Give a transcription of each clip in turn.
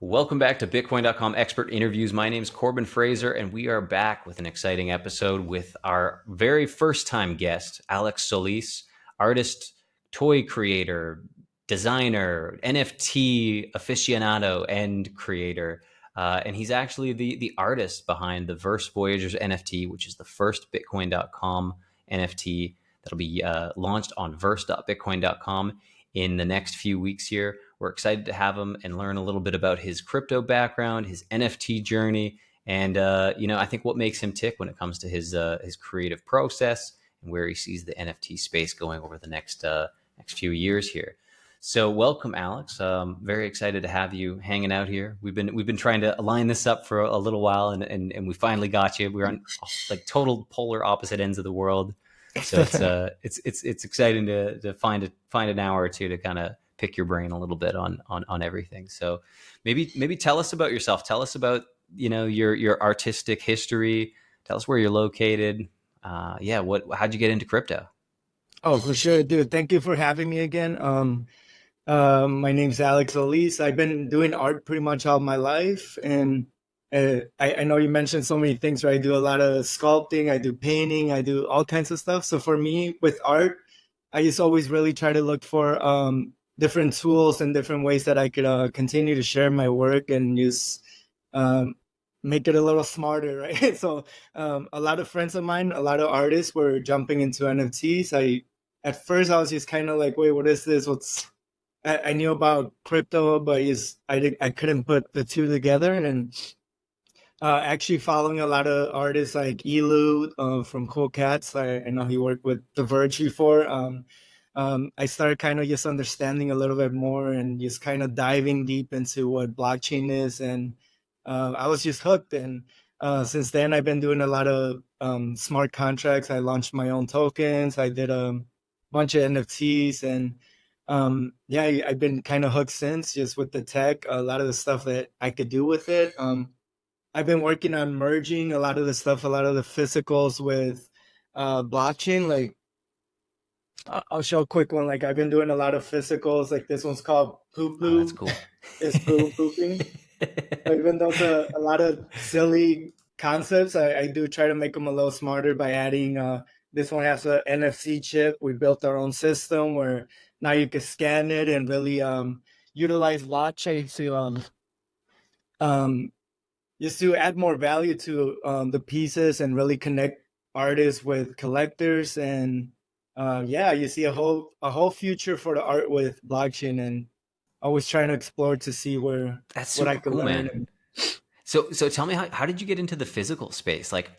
Welcome back to Bitcoin.com expert interviews. My name is Corbin Fraser, and we are back with an exciting episode with our very first time guest, Alex Solis, artist, toy creator, designer, NFT aficionado, and creator. And he's actually the artist behind the Verse Voyagers NFT, which is the first Bitcoin.com NFT that'll be launched on verse.bitcoin.com in the next few weeks here. We're excited to have him and learn a little bit about his crypto background, his NFT journey, and I think what makes him tick when it comes to his creative process and where he sees the NFT space going over the next few years here. So welcome, Alex. Very excited to have you hanging out here. We've been trying to line this up for a little while, and we finally got you. We're on like total polar opposite ends of the world, so it's exciting to find an hour or two to kind of pick your brain a little bit on everything. So maybe tell us about yourself. Tell us about your artistic history. Tell us where you're located. How'd you get into crypto? Oh, for sure, dude. Thank you for having me again. My name's Alex Solis. I've been doing art pretty much all my life, and I know you mentioned so many things. Right, I do a lot of sculpting, I do painting, I do all kinds of stuff. So for me, with art, I just always really try to look for different tools and different ways that I could continue to share my work and just um, make it a little smarter, right? So a lot of friends of mine, a lot of artists were jumping into NFTs. At first I was just kind of like, wait, what is this? I knew about crypto, but I couldn't put the two together. And actually following a lot of artists like Elu from Cool Cats. I know he worked with The Verge before. I started kind of just understanding a little bit more and just kind of diving deep into what blockchain is. And I was just hooked. And since then, I've been doing a lot of smart contracts. I launched my own tokens. I did a bunch of NFTs. And I've been kind of hooked since, just with the tech, a lot of the stuff that I could do with it. I've been working on merging a lot of the stuff, a lot of the physicals with blockchain. Like I'll show a quick one. Like I've been doing a lot of physicals. Like this one's called Poop Oh, that's Lube. cool. It's pooping. So even though it's a lot of silly concepts, I do try to make them a little smarter by adding. This one has an NFC chip. We built our own system where now you can scan it and really utilize blockchain to um, just to add more value to the pieces and really connect artists with collectors. And you see a whole future for the art with blockchain, and always trying to explore to see where That's what I super could cool, learn. man. And So tell me, how did you get into the physical space? Like,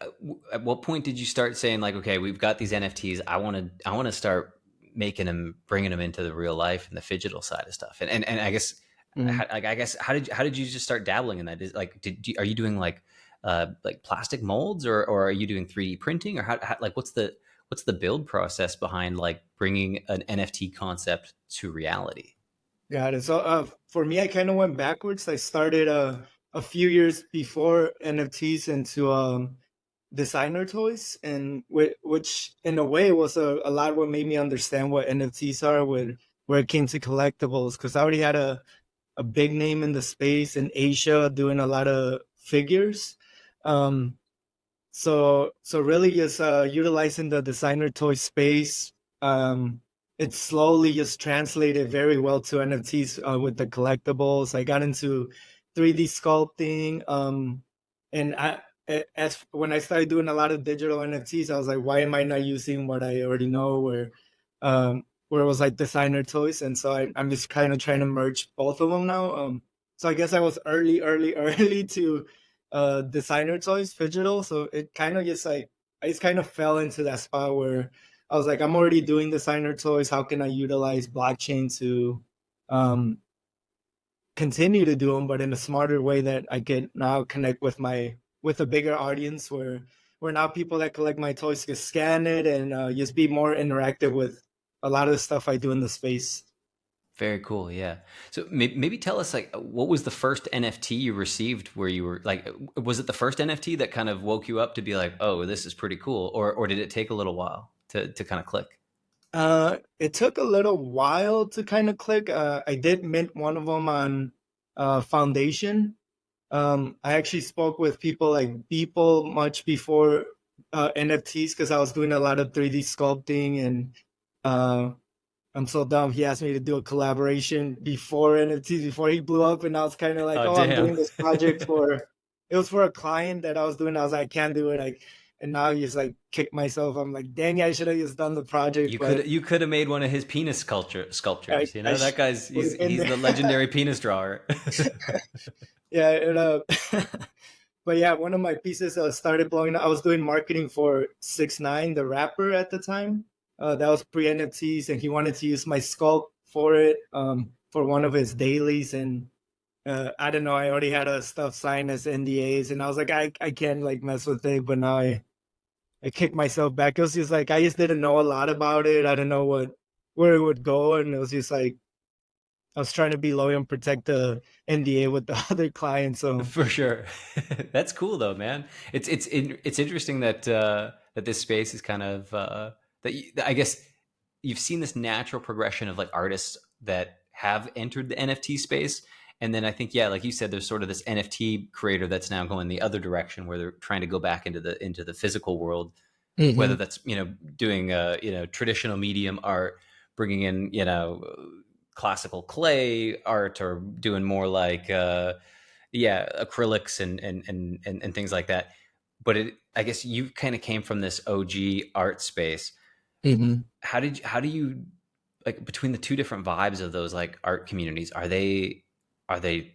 at what point did you start saying like, okay, we've got these NFTs. I want to start making them, bringing them into the real life and the digital side of stuff. And I guess, mm. how did you just start dabbling in that? Is like, are you doing like plastic molds, or are you doing 3D printing, or how like what's the build process behind like bringing an NFT concept to reality? Got it. So for me, I kind of went backwards. I started a few years before NFTs into designer toys, and which in a way was a lot what made me understand what NFTs are when where it came to collectibles, because I already had a big name in the space in Asia doing a lot of figures. Um, so really just utilizing the designer toy space. It slowly just translated very well to NFTs with the collectibles. I got into 3D sculpting, and as when I started doing a lot of digital NFTs, I was like, why am I not using what I already know? Where it was like designer toys, and so I'm just kind of trying to merge both of them now. So I guess I was early to designer toys digital, so it kind of just like I just kind of fell into that spot where I was like, I'm already doing designer toys. How can I utilize blockchain to um, continue to do them, but in a smarter way that I can now connect with a bigger audience, where now people that collect my toys can scan it and just be more interactive with a lot of the stuff I do in the space. Very cool. Yeah. So maybe tell us like what was the first NFT you received where you were like, was it the first NFT that kind of woke you up to be like, oh, this is pretty cool, or did it take a little while to kind of click? It took a little while to kind of click. I did mint one of them on foundation. I actually spoke with people like people much before NFTs because I was doing a lot of 3D sculpting and uh, I'm so dumb. He asked me to do a collaboration before NFTs, before he blew up, and I was kind of like, Oh, "Oh, I'm damn. doing this project for." It was for a client that I was doing. I was like, "I can't do it." Like, and now I just like kick myself. I'm like, "Dang, I should have just done the project." But You could have made one of his penis I, sculptures. You I know that guy's would have been he's there. the legendary penis drawer. Yeah, but yeah, one of my pieces started blowing up. I was doing marketing for 6ix9ine, the rapper at the time. That was pre NFTs, and he wanted to use my sculpt for it for one of his dailies. And I don't know, I already had a stuff signed as NDAs, and I was like, I can't like mess with it. But now I kicked myself back. It was just like I just didn't know a lot about it. I don't know where it would go, and it was just like I was trying to be loyal and protect the NDA with the other clients. So For sure. That's cool though, man. It's interesting that that this space is kind of I guess you've seen this natural progression of like artists that have entered the NFT space, and then I think yeah, like you said, there's sort of this NFT creator that's now going the other direction where they're trying to go back into the physical world, whether Mhm. that's doing traditional medium art, bringing in classical clay art, or doing more like yeah, acrylics and things like that. But I guess you kind of came from this OG art space. Mhm. How do you like between the two different vibes of those like art communities? Are they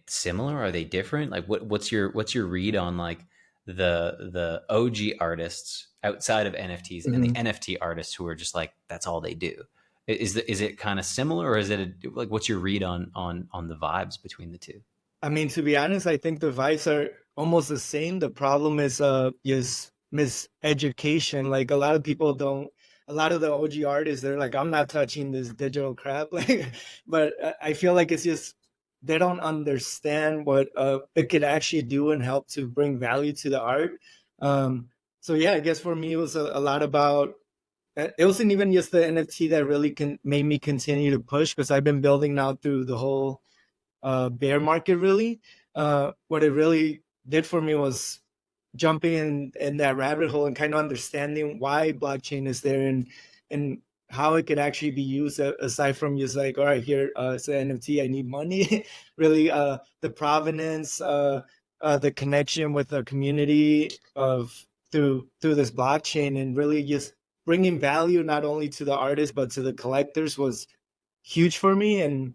similar? Are they different? Like what's your read on like the OG artists outside of NFTs and the Mhm. NFT artists who are just like that's all they do? Is it kind of similar, or is like what's your read on the vibes between the two? I mean, to be honest, I think the vibes are almost the same. The problem is miseducation. Like a lot of people don't. A lot of the OG artists, they're like, I'm not touching this digital crap. Like, but I feel like it's just they don't understand what it could actually do and help to bring value to the art. Um, so yeah, I guess for me it was a lot about. It wasn't even just the NFT that really made me continue to push because I've been building now through the whole bear market really. What it really did for me was jumping in that rabbit hole and kind of understanding why blockchain is there and how it could actually be used aside from just like, all right, here it's an NFT, I need money. Really, the provenance, the connection with the community of through this blockchain, and really just bringing value not only to the artists but to the collectors was huge for me. And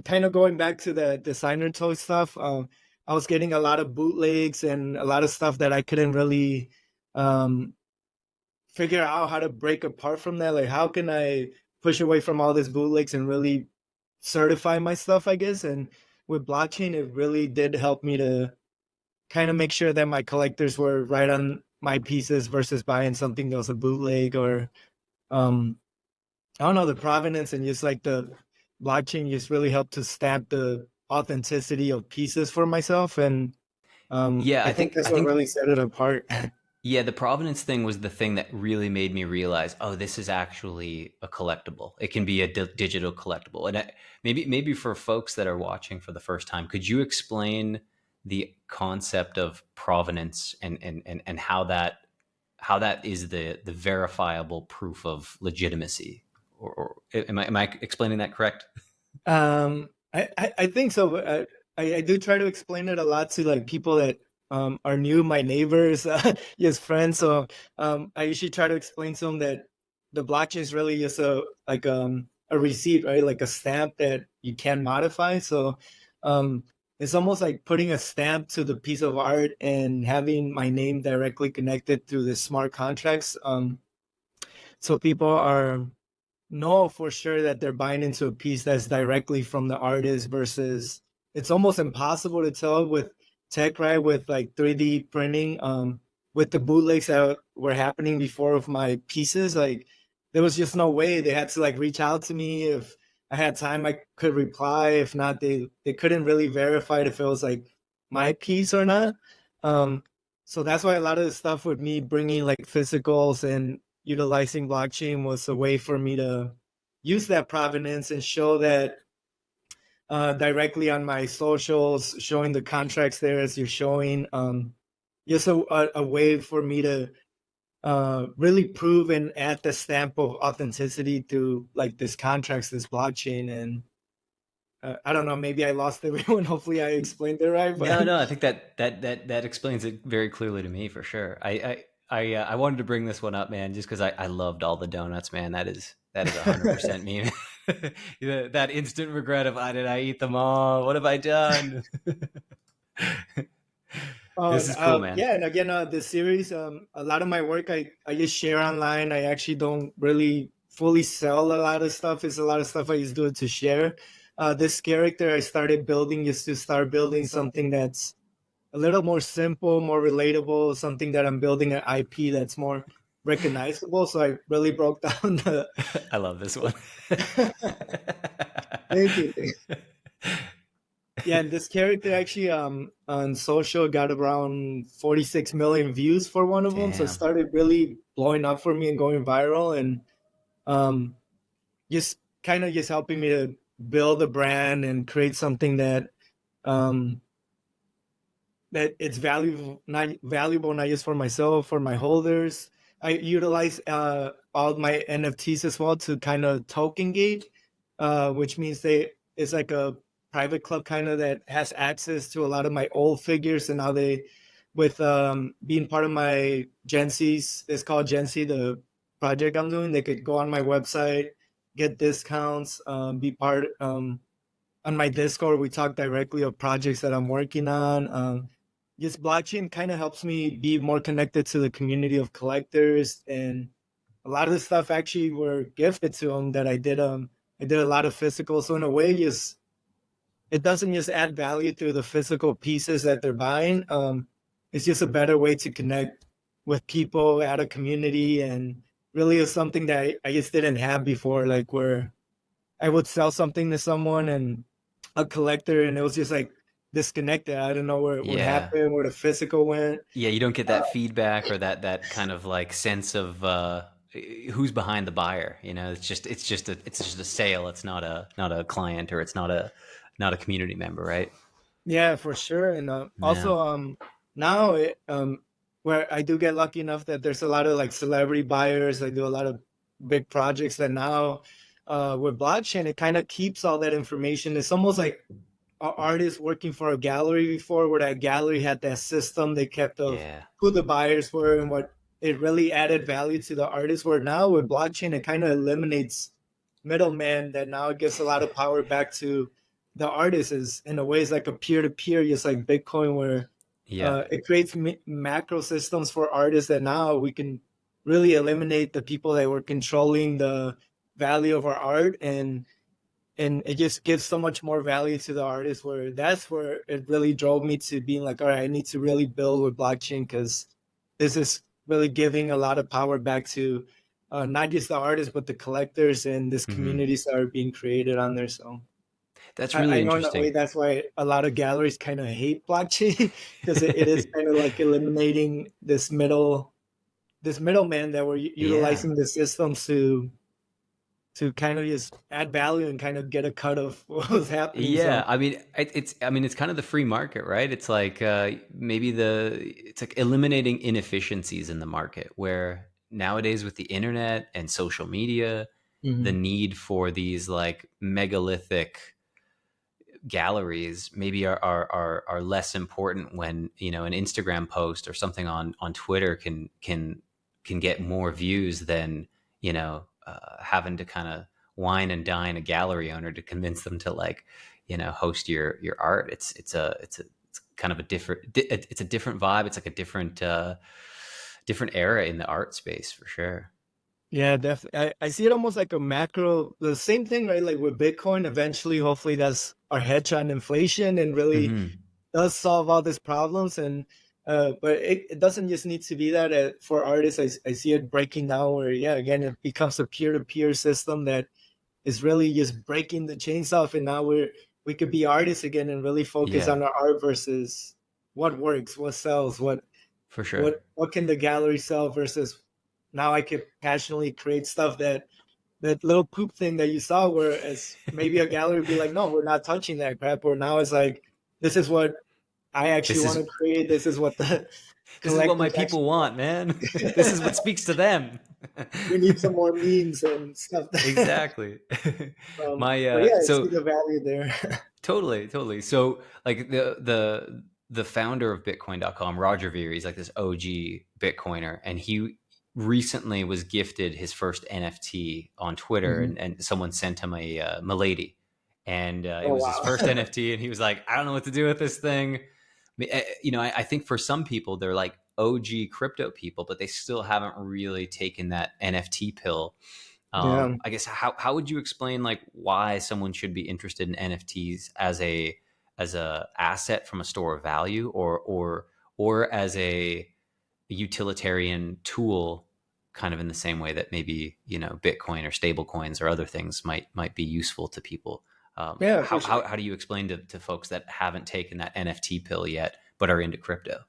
kind of going back to the designer toy stuff, I was getting a lot of bootlegs and a lot of stuff that I couldn't really um, figure out how to break apart from that. Like, how can I push away from all these bootlegs and really certify my stuff, I guess? And with blockchain, it really did help me to kind of make sure that my collectors were right on my pieces versus buying something that was a bootleg or um, I don't know, the provenance and just like the blockchain just really helped to stamp the authenticity of pieces for myself. And Yeah, I think that's I what think really set it apart. yeah, the provenance thing was the thing that really made me realize, oh, this is actually a collectible. It can be a digital collectible. And maybe for folks that are watching for the first time, could you explain the concept of provenance and how that is the verifiable proof of legitimacy? Or am I explaining that correct? I think so. But I do try to explain it a lot to like people that are new, my neighbors, yes, friends. So I usually try to explain to them that the blockchain is really just a receipt, right? Like a stamp that you can modify. So it's almost like putting a stamp to the piece of art and having my name directly connected through the smart contracts. So people are know for sure that they're buying into a piece that's directly from the artist versus it's almost impossible to tell with tech, right? With like 3D printing, with the bootlegs that were happening before of my pieces, like there was just no way. They had to like reach out to me. If I had time, I could reply. If not, they couldn't really verify if it was like my piece or not. Um, so that's why a lot of the stuff with me bringing like physicals and utilizing blockchain was a way for me to use that provenance and show that directly on my socials, showing the contracts there as you're showing. Just a way for me to really prove and add the stamp of authenticity to like this contracts, this blockchain. And I don't know, maybe I lost everyone. Hopefully I explained it right, but No, no, I think that explains it very clearly to me for sure. I wanted to bring this one up, man, just because I loved all the donuts, man. That is 100% me. That instant regret of, did I eat them all? What have I done? This is cool, man. yeah, and again, this series, a lot of my work I just share online. I actually don't really fully sell a lot of stuff. It's a lot of stuff I just do it to share. This character I started building just to start building something that's a little more simple, more relatable, something that I'm building an IP that's more recognizable. So I really broke down the. I love this one. Thank you. Yeah, and this character actually on social got around 46 million views for one of them. So it Damn. started really blowing up for me and going viral, and um just kind of just helping me to build a brand and create something that um that it's valuable not just for myself, for my holders. I utilize all my NFTs as well to kind of token gate, which means it's like a private club kind of that has access to a lot of my old figures, and now they with being part of my Gen C's, it's called Gen C, the project I'm doing. They could go on my website, get discounts, be part on my Discord. We talk directly of projects that I'm working on. Just blockchain kind of helps me be more connected to the community of collectors, and a lot of the stuff actually were gifted to them that I did. I did a lot of physical, so in a way, just it doesn't just add value to the physical pieces that they're buying. It's just a better way to connect with people at a community, and really is something that I just didn't have before. Like where I would sell something to someone and a collector, and it was just like disconnected. I don't know where what Yeah. happened, where the physical went. Yeah, you don't get that feedback or that kind of like sense of who's behind the buyer. You know, it's just a sale. It's not a client, or it's not a community member, right? Yeah, for sure. And Yeah. also, now where I do get lucky enough that there's a lot of like celebrity buyers. I do a lot of big projects that now with blockchain, it kind of keeps all that information. It's almost like an artist working for a gallery before, where that gallery had that system they kept of Yeah. who the buyers were and what it really added value to the artist. Where now with blockchain, it kind of eliminates middleman. That now it gives a lot of power back to the artist. Is in a way it's like a peer-to-peer, just like Bitcoin, where Yeah. it creates macro systems for artists that now we can really eliminate the people that were controlling the value of our art, and it just gives so much more value to the artist. Where that's where it really drove me to being like, all right, I need to really build with blockchain, because this is really giving a lot of power back to not just the artists but the collectors and this Hmm. communities that are being created on there. So That's I really know in a way interesting. that's why a lot of galleries kind of hate blockchain because it is kind of like eliminating this middleman that were Yeah. utilizing the systems to kind of just add value and kind of get a cut of what was happening. Yeah, So I mean, it's kind of the free market, right? It's like it's like eliminating inefficiencies in the market, where nowadays with the internet and social media, the mhm. need for these like megalithic galleries maybe are less important, when an Instagram post or something on Twitter can get more views than having to kind of wine and dine a gallery owner to convince them to like host your art. It's kind of it's a different vibe. It's like a different era in the art space for sure. Yeah, definitely. I see it almost like a macro, the same thing, right? Like with Bitcoin, eventually, hopefully, that's our hedge on inflation and really Hmm. does solve all these problems. And but it doesn't just need to be that for artists. I see it breaking down where, yeah, again, it becomes a peer-to-peer system that is really just breaking the chains off, and now we could be artists again and really focus Yeah, on our art versus what works, what sells, for sure. what can the gallery sell versus now I could passionately create stuff that that little poop thing that you saw, whereas maybe a gallery would be like, no, we're not touching that crap. Or now it's like, this is what I actually This want is to create. This is what the this is what my collectors people actually want, want. man. This is what speaks to them. We need some more memes and stuff. Exactly. My But yeah, I see so the value there. totally, totally. So like the founder of Bitcoin.com, Roger Ver, he's like this OG Bitcoiner, and he recently was gifted his first NFT on Twitter, Mhm. and someone sent him a Milady, and it Oh was his wow. first NFT, and he was like, I don't know what to do with this thing. I think for some people they're like OG crypto people, but they still haven't really taken that NFT pill. Yeah. I guess how would you explain like why someone should be interested in NFTs as a asset from a store of value, or as a utilitarian tool, kind of in the same way that maybe Bitcoin or stable coins or other things might be useful to people. Yeah, for sure. How do you explain to folks that haven't taken that NFT pill yet but are into crypto?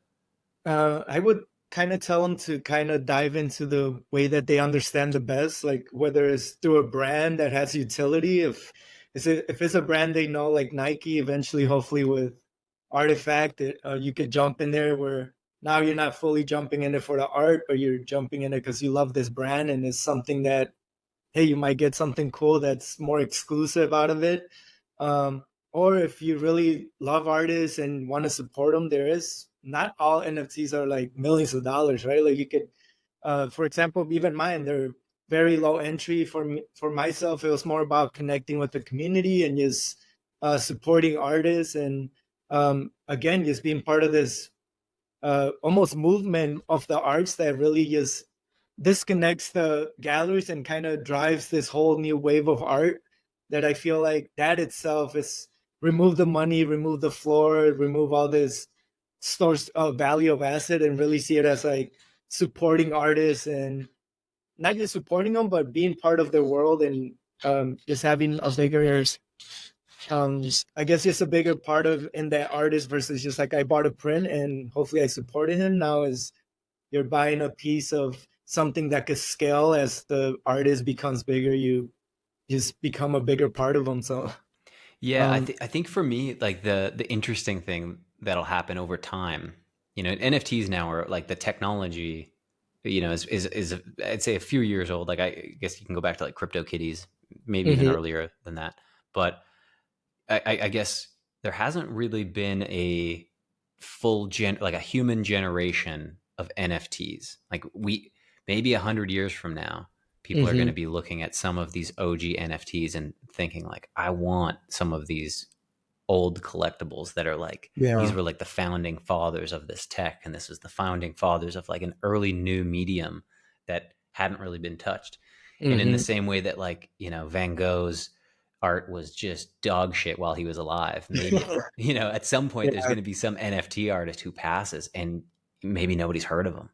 I would kind of tell them to kind of dive into the way that they understand the best, like whether it's through a brand that has utility. If it's a brand they know, like Nike, eventually, hopefully with Artifact, you could jump in there where now you're not fully jumping in it for the art, but you're jumping in it because you love this brand and it's something that, hey, you might get something cool that's more exclusive out of it. Um, or if you really love artists and want to support them, there is not all NFTs are like millions of dollars, right? Like you could, for example, even mine, they're very low entry for me. For myself, it was more about connecting with the community and just supporting artists and again, just being part of this almost movement of the arts that really just disconnects the galleries and kind of drives this whole new wave of art that I feel like that itself is remove the money, remove the floor, remove all this source of value of asset and really see it as like supporting artists and not just supporting them, but being part of their world and just having a bigger I guess just a bigger part of in that artist versus just like I bought a print and hopefully I supported him. Now is you're buying a piece of something that could scale as the artist becomes bigger. You just become a bigger part of them. So Yeah, um, I think for me, like the interesting thing that'll happen over time, NFTs now are like the technology, is I'd say a few years old. Like I guess you can go back to like Crypto Kitties, maybe even mhm, earlier than that. But I guess there hasn't really been a like a human generation of NFTs. Like maybe 100 years from now, people are going to mhm. be looking at some of these OG NFTs and thinking like, I want some of these old collectibles that are like these Yeah, were like the founding fathers of this tech, and this is the founding fathers of like an early new medium that hadn't really been touched. And in the mhm. same way that like Van Gogh's art was just dog shit while he was alive, maybe at some point there's Yeah, going to be some NFT artist who passes and maybe nobody's heard of him,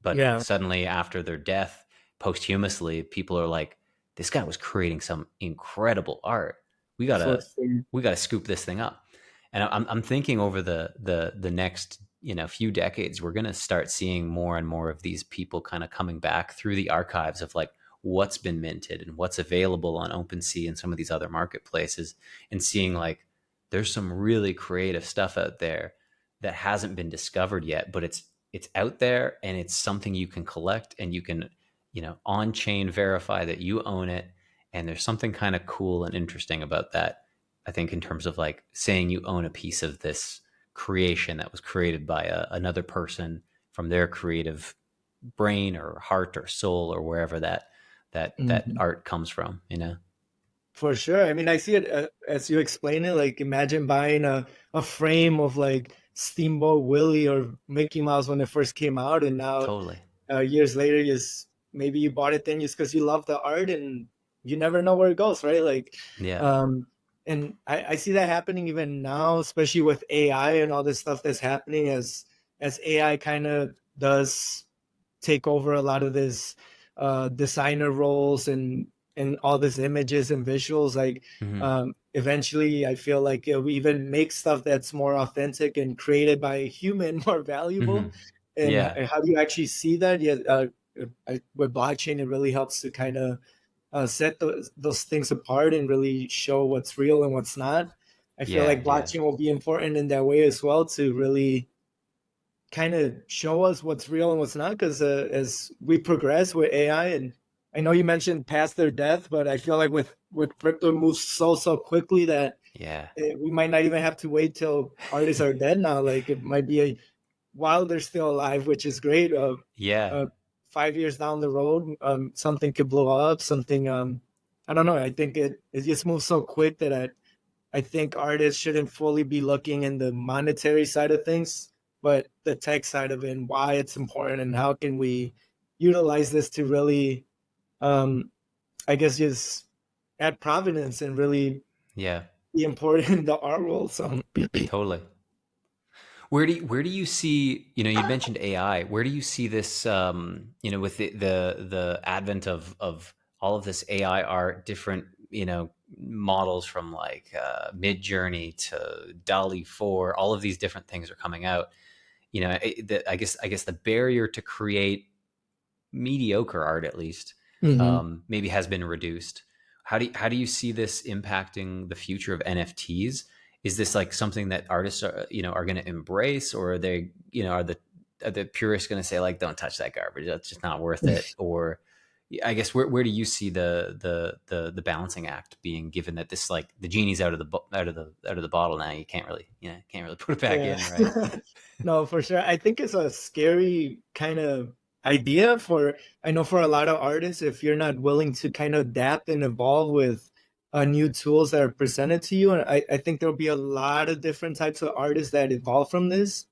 but yeah, suddenly after their death, posthumously, people are like, this guy was creating some incredible art. we for gotta sure. we got to scoop this thing up. And I'm thinking over the next few decades, we're going to start seeing more and more of these people kind of coming back through the archives of like what's been minted and what's available on OpenSea and some of these other marketplaces, and seeing like there's some really creative stuff out there that hasn't been discovered yet, but it's out there and it's something you can collect, and you can on chain verify that you own it. And there's something kind of cool and interesting about that, I think, in terms of like saying you own a piece of this creation that was created by another person from their creative brain or heart or soul or wherever that Mhm. art comes from. For sure. I mean, I see it as you explain it. Like, imagine buying a frame of like Steamboat Willie or Mickey Mouse when it first came out, and now Totally. years later, just maybe you bought it then just because you love the art, and you never know where it goes, right? Like, Yeah. um, and I see that happening even now, especially with AI and all this stuff that's happening as AI kind of does take over a lot of this designer roles and all these images and visuals. Like Hmm. eventually, I feel like it'll even make stuff that's more authentic and created by a human more Hmm. valuable. And Yeah. how do you actually see that? Yeah, with blockchain, it really helps to kind of set those things apart and really show what's real and what's not. I feel Yeah, like yeah, blockchain will be important in that way as well to really kind of show us what's real and what's not. Because as we progress with AI, and I know you mentioned past their death, but I feel like with crypto moves so quickly that yeah, we might not even have to wait till artists are dead now. Like it might be a while they're still alive, which is great. yeah, Uh, 5 years down the road, something could blow up. Something, I don't know. I think it just moves so quick that I think artists shouldn't fully be looking in the monetary side of things, but the tech side of it and why it's important and how can we utilize this to really, um, I guess, just add provenance and really yeah, be important in the art world. So, totally. Where do you see, you'd mentioned AI. Where do you see this, with the advent of all of this AI art, different, models from like Mid Journey to Dolly 4, all of these different things are coming out. I guess the barrier to create mediocre art, at least, mhm. maybe has been reduced. How do you see this impacting the future of NFTs? Is this like something that artists are going to embrace, or are they, are the purists going to say like, don't touch that garbage, that's just not worth it? Or I guess where do you see the balancing act being, given that this, like, the genie's out of the bottle now? You can't really put it back Yeah. in, right? No, for sure. I think it's a scary kind of idea for, I know for a lot of artists, if you're not willing to kind of adapt and evolve with new tools that are presented to you. And I think there'll be a lot of different types of artists that evolve from this.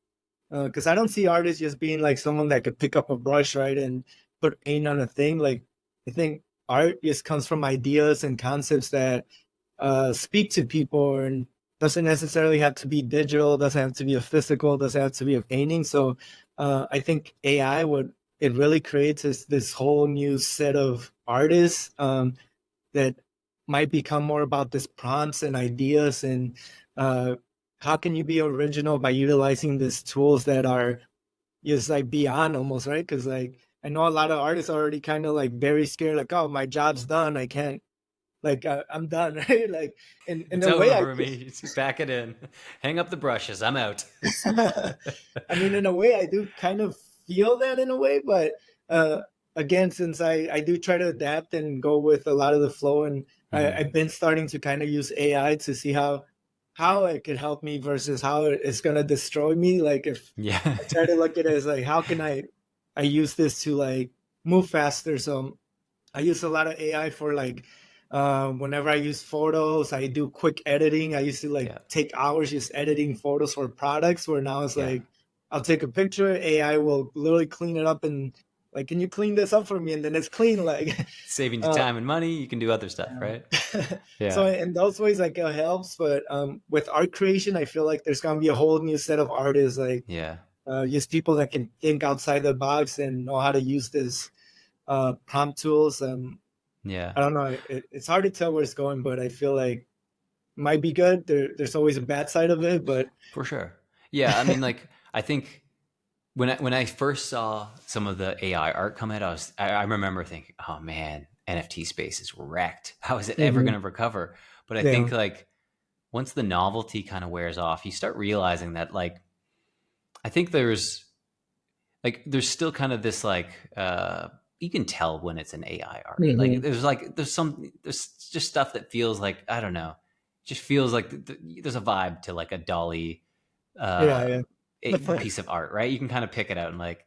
Because I don't see artists just being like someone that could pick up a brush, right, and put paint on a thing. Like, I think art just comes from ideas and concepts that speak to people and doesn't necessarily have to be digital, doesn't have to be a physical, doesn't have to be a painting. So I think AI would, it really creates this whole new set of artists that might become more about this prompts and ideas and uh, how can you be original by utilizing these tools that are just like beyond almost, right? Because like I know a lot of artists are already kind of like very scared, like, oh, my job's done, I can't, like I'm done, right? Like in It's a way over I for me. Just pack it in, hang up the brushes, I'm out. I mean, in a way I do kind of feel that in a way, but uh again, since I do try to adapt and go with a lot of the flow, and Hmm. I've been starting to kind of use AI to see how it could help me versus how it's gonna destroy me. Like if Yeah. I try to look at it as like how can I use this to like move faster. So I use a lot of AI for like whenever I use photos, I do quick editing. I used to like Yeah. take hours just editing photos for products, where now it's Yeah. like I'll take a picture, AI will literally clean it up and like, can you clean this up for me? And then it's clean. Like Saving you uh time and money, you can do other stuff, right? so Yeah. in those ways like it helps, but with art creation, I feel like there's gonna be a whole new set of artists, like Yeah. just people that can think outside the box and know how to use this prompt tools. Yeah. I don't know. It's hard to tell where it's going, but I feel like it might be good. There's always a bad side of it, but For sure. Yeah. I mean, like, I think when I first saw some of the AI art come out, I remember thinking, oh man, NFT space is wrecked. How is it ever going mhm, to recover? But I yeah. think, like, once the novelty kind of wears off, you start realizing that, like, I think there's still kind of this, like, you can tell when it's an AI art. Like, Hmm. there's just stuff that feels like, I don't know, just feels like there's a vibe to like a Dolly Yeah, uh yeah. piece of art, right? You can kind of pick it out, and, like,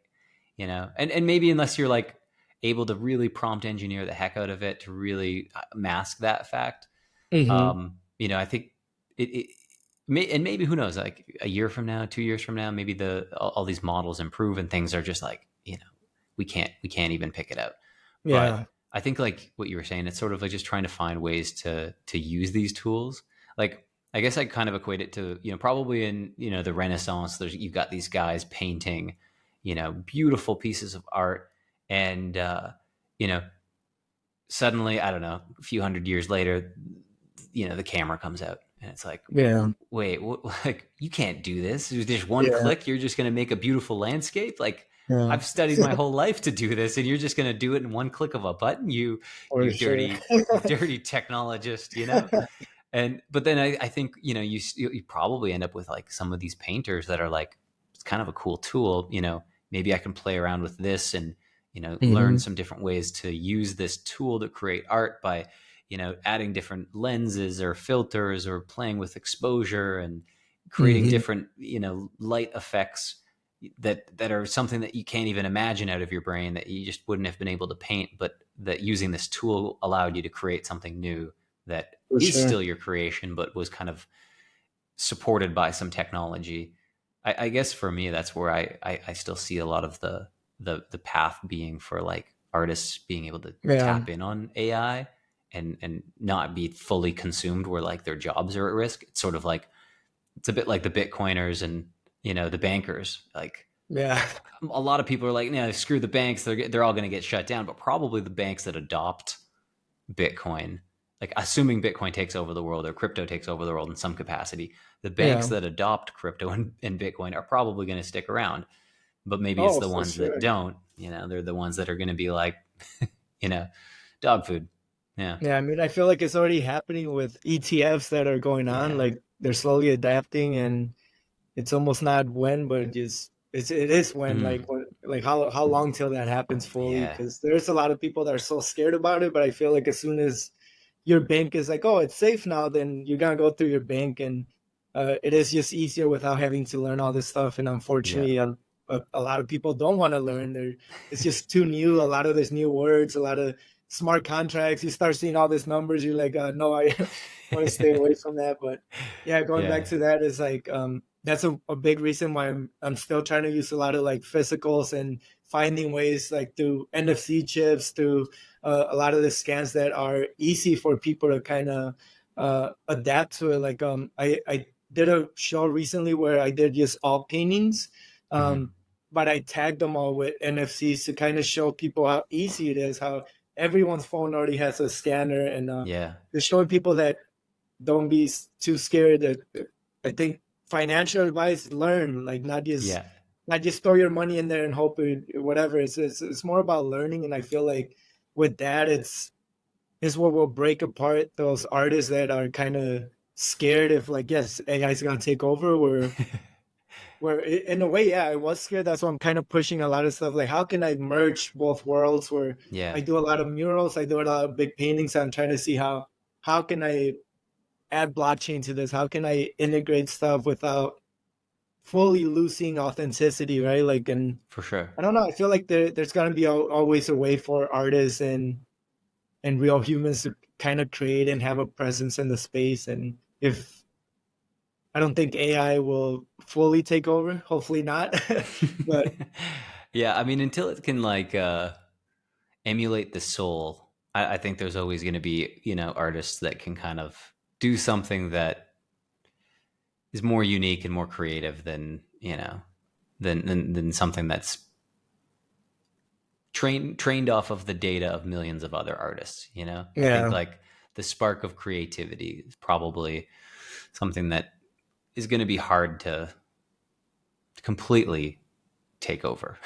and maybe unless you're like able to really prompt engineer the heck out of it to really mask that fact, Hmm. I think it and maybe, who knows, like a year from now, 2 years from now, maybe all these models improve and things are just like, we can't even pick it out. But Yeah. I think, like what you were saying, it's sort of like just trying to find ways to use these tools. Like, I guess I kind of equate it to, probably in, the Renaissance, you've got these guys painting, beautiful pieces of art, and you know suddenly, I don't know, a few hundred years later, the camera comes out and it's like, Yeah. wait, what? Like, you can't do this. There's just one Yeah. click, you're just going to make a beautiful landscape. Like, Yeah, I've studied my whole life to do this, and you're just going to do it in one click of a button, for you sure. dirty technologist, you know. And but then I think you probably end up with like some of these painters that are like, it's kind of a cool tool, maybe I can play around with this and learn Hmm. some different ways to use this tool to create art by adding different lenses or filters or playing with exposure and creating Hmm. different light effects that are something that you can't even imagine out of your brain, that you just wouldn't have been able to paint, but that using this tool allowed you to create something new that For is sure. still your creation but was kind of supported by some technology. I guess for me that's where I still see a lot of the path being for like artists being able to Yeah. tap in on AI and not be fully consumed where like their jobs are at risk. It's sort of like, it's a bit like the Bitcoiners and the bankers. Like Yeah. a lot of people are like, no, screw the banks. They're all going to get shut down. But probably the banks that adopt Bitcoin, like assuming Bitcoin takes over the world or crypto takes over the world in some capacity, the banks Yeah. that adopt crypto and Bitcoin are probably going to stick around. But maybe it's Oh, the for ones that sure. don't. They're the ones that are going to be like, you know, dog food. Yeah, Yeah, I mean, I feel like it's already happening with ETFs that are going on. yeah, Like they're slowly adapting, and it's almost not when, but it is when. mm, Like when, like how long till that happens fully? yeah, Because there's a lot of people that are so scared about it. But I feel like as soon as your bank is like, oh, it's safe now, then you're gonna go through your bank, and it is just easier without having to learn all this stuff. And yeah, unfortunately, a lot of people don't want to learn. It's just too new. A lot of these new words, a lot of smart contracts. You start seeing all these numbers, you're like, no, I want to stay away from that. But yeah, going back yeah, to that is like, that's a big reason why I'm still trying to use a lot of like physicals and finding ways like through NFC chips, through a lot of the scans that are easy for people to kind of adapt to it. Like I did a show recently where I did just all paintings, hmm, um, but I tagged them all with NFCs to kind of show people how easy it is, how everyone's phone already has a scanner, and yeah, just showing people that don't be too scared. That I think financial advice, learn, like yeah, not just throw your money in there and hope it whatever. It's more about learning, and I feel like with that, it's what will break apart those artists that are kind of scared if like, yes, AI is gonna take over. Where in a way, yeah, I was scared. That's why I'm kind of pushing a lot of stuff. Like, how can I merge both worlds? Where yeah, I do a lot of murals, I do a lot of big paintings. I'm trying to see how can I add blockchain to this? How can I integrate stuff without fully losing authenticity, right? Like, and for sure. I don't know. I feel like there's gonna be always a way for artists and real humans to kind of create and have a presence in the space. And if I don't think AI will fully take over, hopefully not, but Yeah, I mean, until it can like emulate the soul, I think there's always going to be artists that can kind of do something that is more unique and more creative than than something that's trained off of the data of millions of other artists. I think yeah, like the spark of creativity is probably something that is going to be hard to completely take over.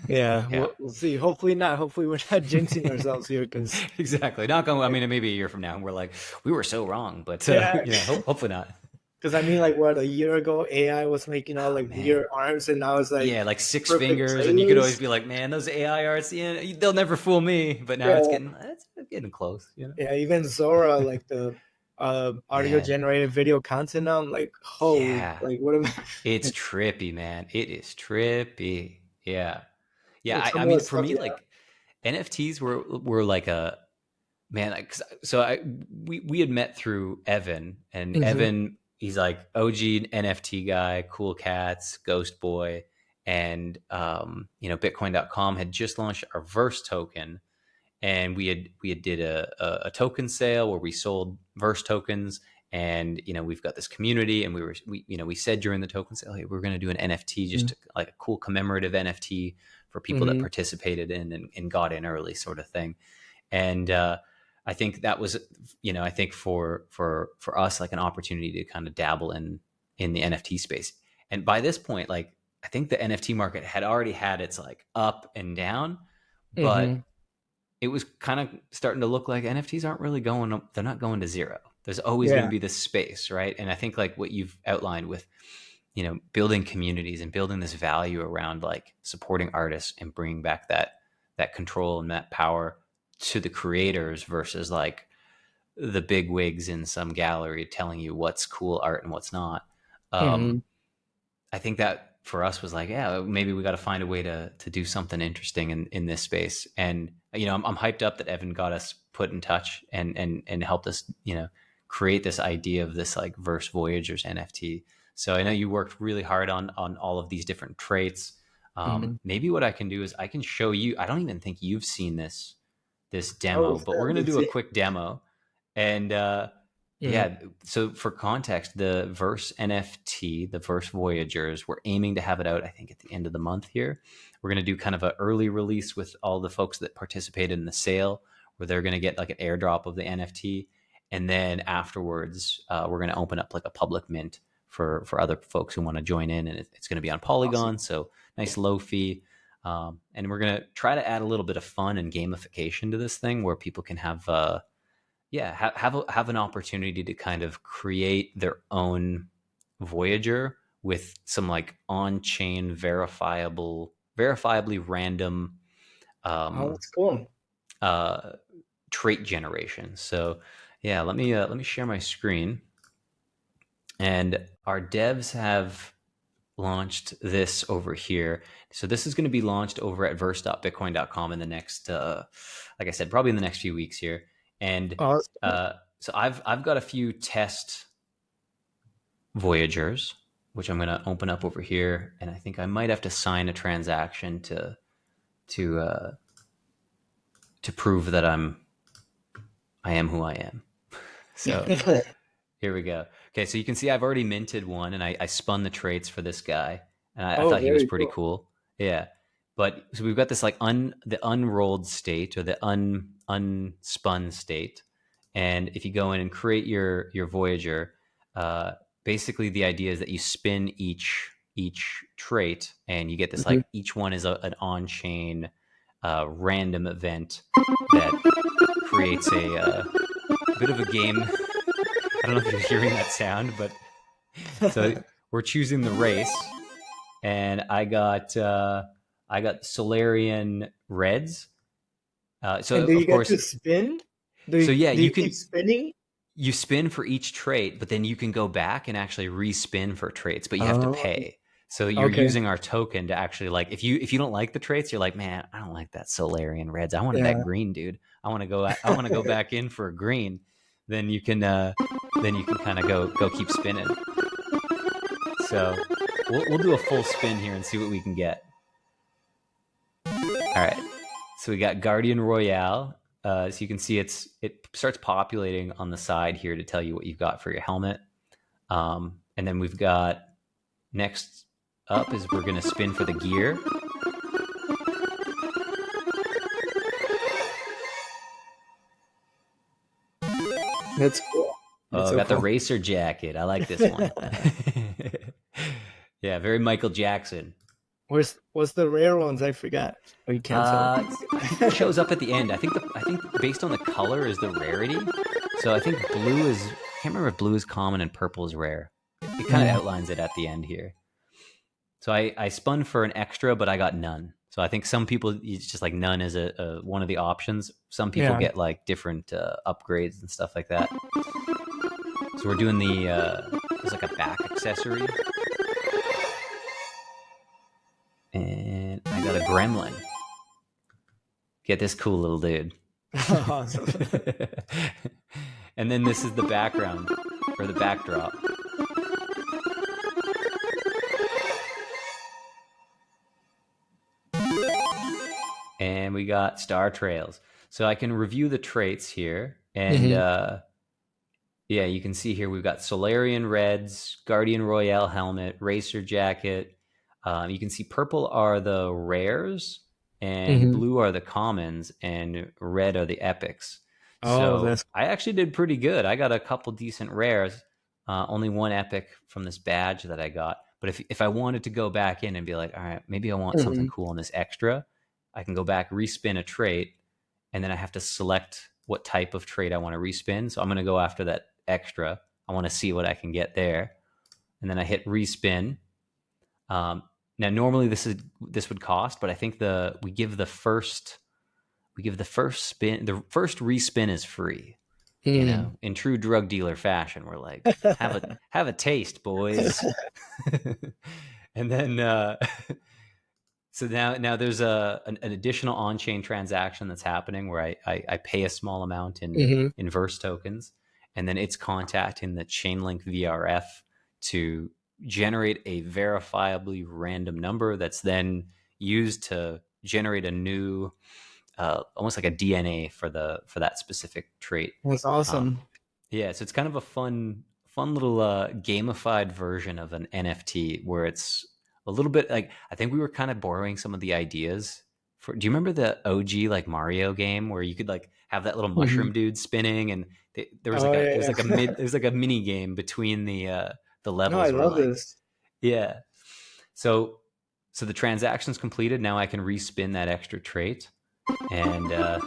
yeah, Yeah. we'll see. Hopefully not. Hopefully we're not jinxing ourselves here, because Exactly. Not going. I mean, maybe a year from now, we're like, we were so wrong, but yeah, hopefully not. because I mean, like what, a year ago, AI was making all Oh like man, weird arms, and now it's like yeah, like six perfect fingers, and you could always trailers. be like, man, those AI arts, they'll never fool me. But now Yeah, it's getting close. yeah, even Zora, like the audio Man, generated video content now. I'm like, holy, yeah, like what am it's I? trippy, man. It is trippy. Yeah, yeah. It's I some of the mean, for stuff, me, yeah. like NFTs were like a man. So we had met through Evan, and Hmm. Evan, he's like OG NFT guy, cool cats, ghost boy, and Bitcoin.com had just launched our Verse token, and we had did a token sale where we sold Verse tokens, and we've got this community, and we said during the token sale, hey, we're going to do an NFT, just like a cool commemorative NFT for people that Hmm. participated in and got in early, sort of thing. And I think that was I think for us, like an opportunity to kind of dabble in the NFT space. And by this point, like I I think the NFT market had already had its like up and down, Mm-hmm. but it was kind of starting to look like NFTs aren't really going up. They're not going to zero. There's always going to Yeah. be this space, right? And I think like what you've outlined with, building communities and building this value around like supporting artists and bringing back that control and that power to the creators versus like the big wigs in some gallery telling you what's cool art and what's not. Mm-hmm. I think that for us was like, yeah, maybe we got to find a way to do something interesting in this space. And I'm hyped up that Evan got us put in touch and helped us, create this idea of this like Verse Voyagers NFT. So I know you worked really hard on all of these different traits. Mm-hmm. Maybe what I can do is I can show you. I don't even think you've seen this Oh, demo, but we're gonna let's do a see. quick demo. And Mm-hmm. yeah, so for context, the Verse NFT, the Verse Voyagers, we're aiming to have it out, I think, at the end of the month here. We're going to do kind of an early release with all the folks that participated in the sale, where they're going to get like an airdrop of the NFT. And then afterwards, we're going to open up like a public mint for other folks who want to join in. And it's going to be on Awesome. Polygon, so nice low fee. And we're going to try to add a little bit of fun and gamification to this thing where people can have have an opportunity to kind of create their own Voyager with some like on-chain verifiably random Oh, um, that's cool. uh, trait generation. So yeah, let me share my screen. And our devs have launched this over here. So this is going to be launched over at verse.bitcoin.com in the next, like I said, probably in the next few weeks here. And Awesome. so I've got a few test Voyagers, which I'm going to open up over here, and I think I might have to sign a transaction to uh, to prove that I am who I am. So here we go. Okay, so you can see I've already minted one, and I spun the traits for this guy, and I Oh, thought he was very pretty cool. cool. Yeah, but so we've got this like the unrolled state or the unspun state, and if you go in and create your Voyager, uh, basically the idea is that you spin each trait, and you get this Mhm. like each one is an on chain random event that creates a bit of a game. I don't know if you're hearing that sound, but so we're choosing the race, and I got Solarian Reds. So And do of you get course, to spin? so yeah, Do you you keep can spinning? you spin for each trait, but then you can go back and actually respin for traits, but you have to Oh, pay. So you're okay. using our token to actually like if you don't like the traits, you're like, man, I don't like that Solarian Reds. I wanted that Yeah. green, dude. I want to go back in for a green. Then you can kind of go keep spinning. So we'll do a full spin here and see what we can get. All right. So we got Guardian Royale. So you can see it starts populating on the side here to tell you what you've got for your helmet. And then we've got next up is we're going to spin for the gear. That's cool. That's Oh, so got the cool. racer jacket. I like this one. Yeah, very Michael Jackson. What's the rare ones? I forgot. Oh, you can't tell. I think it shows up at the end. I think based on the color is the rarity. So I think blue is. I can't remember if blue is common and purple is rare. It kind of Mm. outlines it at the end here. So I spun for an extra, but I got none. So I think some people it's just like none is a one of the options. Some people Yeah. get like different upgrades and stuff like that. So we're doing there's like a back accessory, and I got a gremlin. Get this cool little dude. Awesome. And then this is the background or the backdrop. And we got Star Trails. So I can review the traits here. And Hmm. yeah, you can see here we've got Solarian Reds, Guardian Royale helmet, Racer jacket. You can see purple are the rares, and Hmm. blue are the commons, and red are the epics. Oh, So that's I actually did pretty good. I got a couple decent rares, only one epic from this badge that I got. But if I wanted to go back in and be like, all right, maybe I want something Hmm. cool in this extra, I can go back, respin a trait, and then I have to select what type of trait I want to respin. So I'm going to go after that extra. I want to see what I can get there, and then I hit respin. Um, Now, normally this would cost, but I think we give the first spin, the first respin is free. You Hmm. know, in true drug dealer fashion, we're like, have a taste, boys. And then so now there's an additional on chain transaction that's happening where I pay a small amount Hmm. in Verse tokens, and then it's contacting the Chainlink VRF to generate a verifiably random number that's then used to generate a new almost like a DNA for that specific trait. That's Um, awesome. yeah, so it's kind of a fun little gamified version of an NFT where it's a little bit like I think we were kind of borrowing some of the ideas for. Do you remember the OG like Mario game where you could like have that little Hmm. mushroom dude spinning and there was Oh like a yeah, yeah. it was like a mini game between the No, I levels where love like this. yeah. So the transaction's completed. Now I can respin that extra trait and let's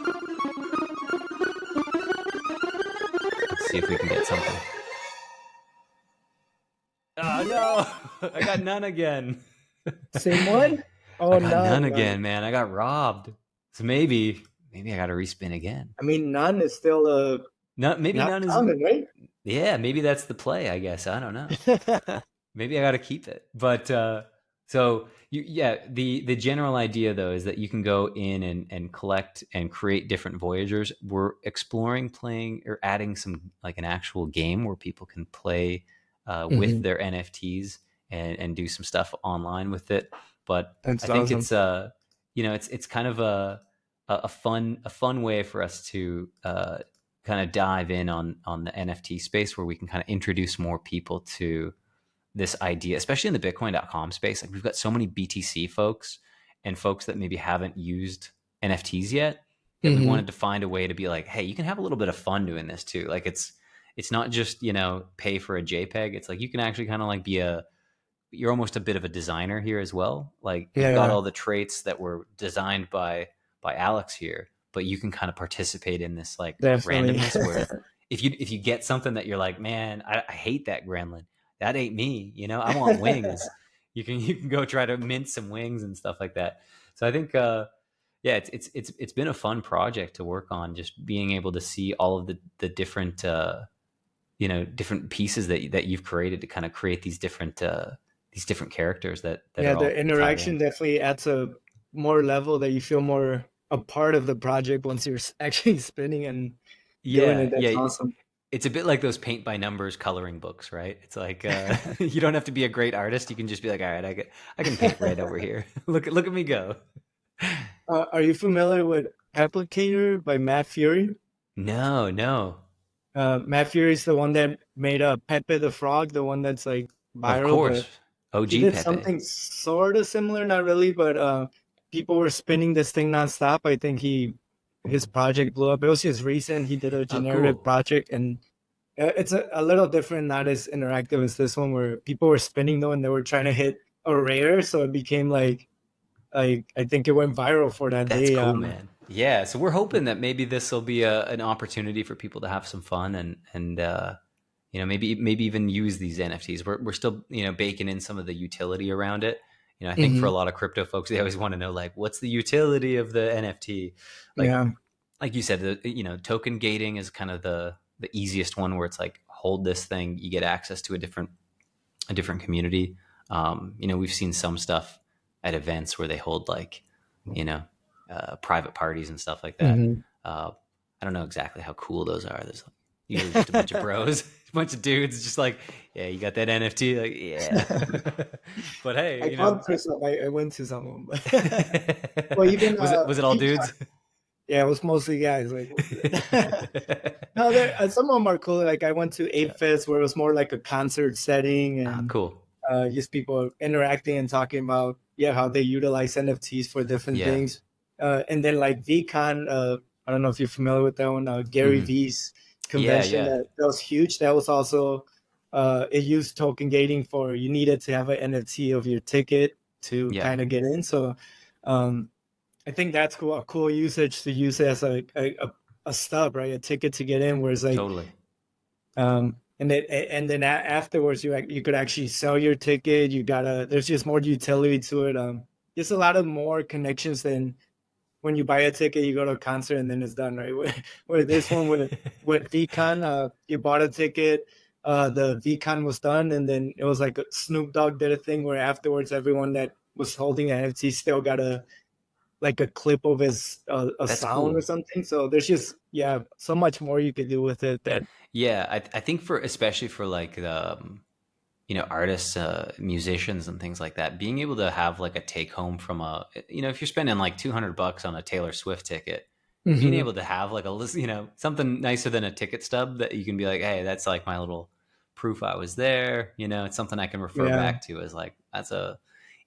see if we can get something. Oh no, I got none again. Same one? I Oh, got none none, none. again, man. I got robbed. So maybe I got to respin again. I mean, none is still Maybe not none is. common, right? Yeah, maybe that's the play. I guess I don't know. Maybe I got to keep it. But yeah, the general idea though is that you can go in and collect and create different Voyagers. We're exploring playing or adding some like an actual game where people can play with Hmm. their NFTs and do some stuff online with it. But I That's think awesome. it's it's kind of a fun way for us to kind of dive in on the NFT space where we can kind of introduce more people to this idea, especially in the Bitcoin.com space. Like we've got so many BTC folks and folks that maybe haven't used NFTs yet that we Hmm. wanted to find a way to be like, hey, you can have a little bit of fun doing this too. Like it's not just, pay for a JPEG. It's like you can actually kind of like you're almost a bit of a designer here as well. Like Yeah, you've got yeah, all the traits that were designed by Alex here, but you can kind of participate in this like definitely. randomness where if you get something that you're like, man, I hate that gremlin. That ain't me. I want wings. You can go try to mint some wings and stuff like that. So I think yeah, it's been a fun project to work on. Just being able to see all of the different different pieces that you've created to kind of create these different characters that Yeah, are the all tied in. interaction definitely adds a more level that you feel more a part of the project once you're actually spinning and doing Yeah, it. That's yeah. awesome. It's a bit like those paint by numbers coloring books, right? It's like you don't have to be a great artist. You can just be like, all right, I can paint red over here. Look at me go. Are you familiar with Applicator by Matt Fury? No, no. Matt Fury is the one that made Pepe the Frog, the one that's like Of viral, but course. he OG did Pepe. something sort of similar, not really, but people were spinning this thing nonstop. I think his project blew up. It was just recent. He did a Oh, generative cool. project, and it's a little different, not as interactive as this one, where people were spinning though, and they were trying to hit a rare, so it became like I think it went viral for that That's day. cool, man. Yeah, so we're hoping that maybe this will be an opportunity for people to have some fun and maybe even use these NFTs. We're still baking in some of the utility around it. I think for a Hmm. lot of crypto folks, they always want to know like what's the utility of the NFT. Like Yeah. like you said, token gating is kind of the easiest one where it's like hold this thing, you get access to a different community. We've seen some stuff at events where they hold like, you know, private parties and stuff like that. Hmm. Uh, I don't know exactly how cool those are. There's usually just a bunch of bros, a bunch of dudes, just like, yeah, you got that NFT, like, yeah. But hey, I called Chris up. I went to some of them. Well, even was it all dudes? yeah, it was mostly guys. Like, no, there some of them are cool. Like I went to Ape Yeah. Fest where it was more like a concert setting Ah, and cool. just people interacting and talking about how they utilize NFTs for different Yeah. things. And then like VCon, I don't know if you're familiar with that one. Gary Hmm. V's Yeah. convention Yeah. that was huge. That was also it used token gating for you needed to have an NFT of your ticket to Yeah, kind of get in. So um, I think that's cool, a cool usage to use it as a stub, right? A ticket to get in, where it's like, totally. and then afterwards you could actually sell your ticket. You gotta there's just more utility to it. Just a lot of more connections than when you buy a ticket, you go to a concert and then it's done, right? Where this one with VCon, you bought a ticket, the VCon was done, and then it was like Snoop Dogg did a thing where afterwards everyone that was holding an NFT still got a clip of his a That's sound or cool. something. So there's just so much more you could do with it. That Yeah, I think for especially for like the artists, musicians, and things like that, being able to have like a take home from if you're spending like $200 on a Taylor Swift ticket, being hmm able to have like something nicer than a ticket stub that you can be like, hey, that's like my little proof I was there. It's something I can refer yeah, back to as like that's a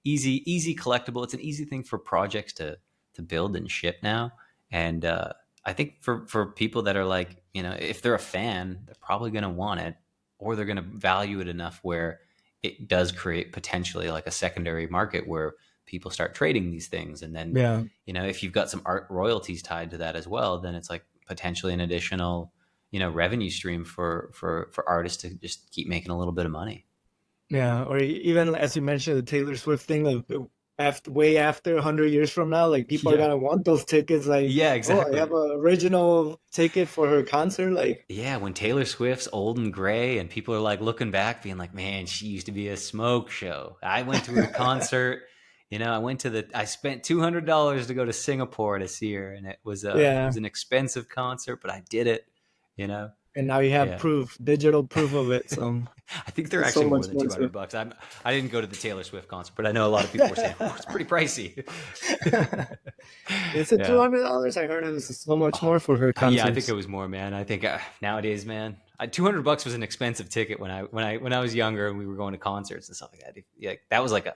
easy collectible. It's an easy thing for projects to build and ship now. And I think for people that are like, if they're a fan, they're probably going to want it, or they're going to value it enough where it does create potentially like a secondary market where people start trading these things. And then, yeah. if you've got some art royalties tied to that as well, then it's like potentially an additional, revenue stream for artists to just keep making a little bit of money. Yeah, or even as you mentioned, the Taylor Swift thing, like way after 100 years from now, like people are Yeah. gonna want those tickets. Like, Yeah, oh, I have exactly. an original ticket for her concert. Like, Yeah, when Taylor Swift's old and gray and people are like looking back being like, man, she used to be a smoke show. I went to her concert, I spent $200 to go to Singapore to see her, and it yeah, was an expensive concert, but I did it, you know. and now you have Yeah. proof, digital proof of it. So I think they're it's so actually more much than more 200 to bucks. I didn't go to the Taylor Swift concert, but I know a lot of people were saying, "Oh, it's pretty pricey." Is it Yeah. $200? I heard it was so much Oh, more for her yeah, I think it concerts. was more, man. I think nowadays, man, $200 was an expensive ticket when I was younger and we were going to concerts and stuff like that. Yeah, that was like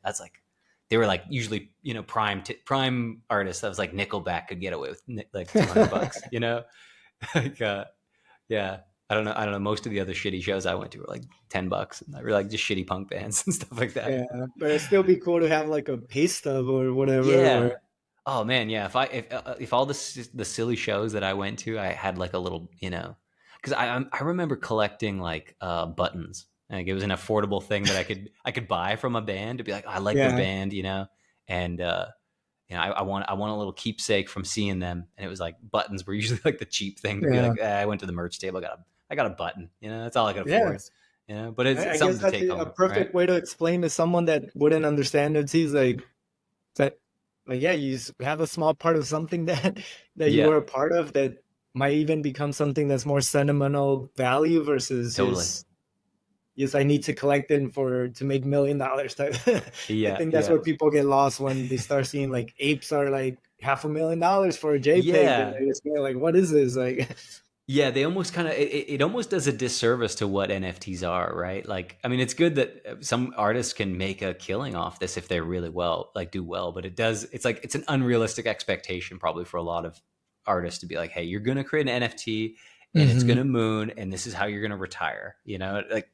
that's like they were like usually prime artists. That was like Nickelback could get away with like $200. Like yeah. I don't know. Most of the other shitty shows I went to were like $10, and they were like just shitty punk bands and stuff like that. Yeah, but it'd still be cool to have like a pay stub or whatever. Or Yeah. Oh man, yeah. If all the silly shows that I went to, I had like a little, because I remember collecting like buttons. Like it was an affordable thing that I could buy from a band to be like, I like their yeah, band, and I want a little keepsake from seeing them, and it was like buttons were usually like the cheap thing to be yeah, like, I went to the merch table, I got a button, that's all I could yeah. afford, but it's I guess something to that's take a home, right? perfect way to explain to someone that wouldn't understand it. He's like that, like yeah, have a small part of something that you Yeah, were a part of that might even become something that's more sentimental value versus totally. just yes, I need to collect it for to make $1 million type. I Yeah, think that's yeah. where people get lost when they start seeing like apes are like $500,000 for a JPEG. They're Yeah, like, it's like, what is this? Like, yeah, they almost kind of it almost does a disservice to what NFTs are, right? Like, I mean, it's good that some artists can make a killing off this if they're really do well, but it's like it's an unrealistic expectation probably for a lot of artists to be like, hey, you're gonna create an NFT and it's hmm gonna moon, and this is how you're gonna retire. Like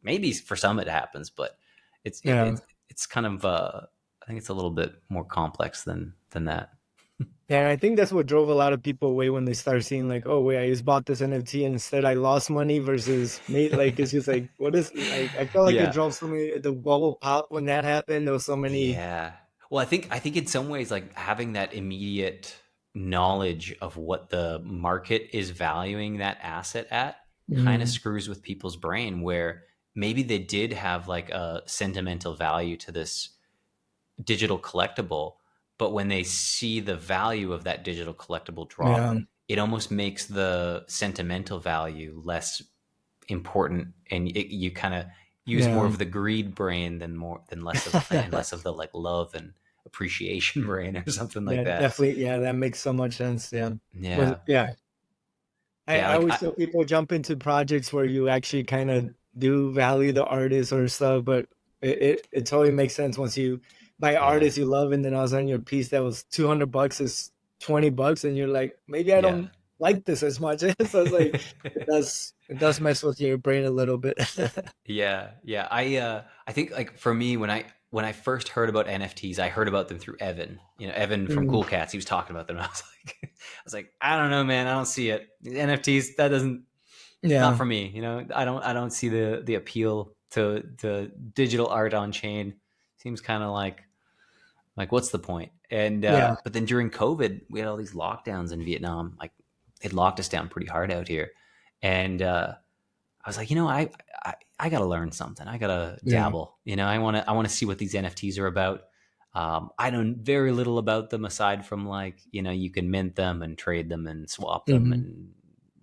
maybe for some it happens, but it's it, yeah. it's it's kind of I think it's a little bit more complex than that. Yeah, I think that's what drove a lot of people away when they start seeing like, oh wait, I just bought this NFT and instead I lost money versus made like it's just like what is like I felt like it Yeah. drove so many the bubble pop when that happened. There was so many Yeah. Well, I think in some ways, like having that immediate knowledge of what the market is valuing that asset at kind of mm, screws with people's brain where maybe they did have like a sentimental value to this digital collectible, but when they see the value of that digital collectible drop, yeah, it almost makes the sentimental value less important, and you kind of use more yeah. of the greed brain than less of and less of the like love and appreciation brain or something like Yeah, that. definitely. Yeah, that makes so much sense. Yeah. Yeah, But yeah, yeah, I like always tell people jump into projects where you actually kind of do value the artist or stuff, but it totally makes sense once you buy yeah, artists you love and then all of a sudden your piece that was $200 is $20 and you're like, maybe I yeah, don't like this as much. So it's like it does mess with your brain a little bit. Yeah, yeah. I think like for me when I first heard about NFTs, I heard about them through Evan. You know, Evan from Mm, Cool Cats. He was talking about them. And I was like, I don't know, man. I don't see it. These NFTs, that doesn't not yeah, for me. You know, I don't see the appeal to digital art on chain. Seems kind of like what's the point? And yeah. but then during COVID, we had all these lockdowns in Vietnam. Like it locked us down pretty hard out here, and I was like, I got to learn something. I got to Yeah. dabble. I want to see what these NFTs are about. I know very little about them aside from like, you can mint them and trade them and swap them Hmm. and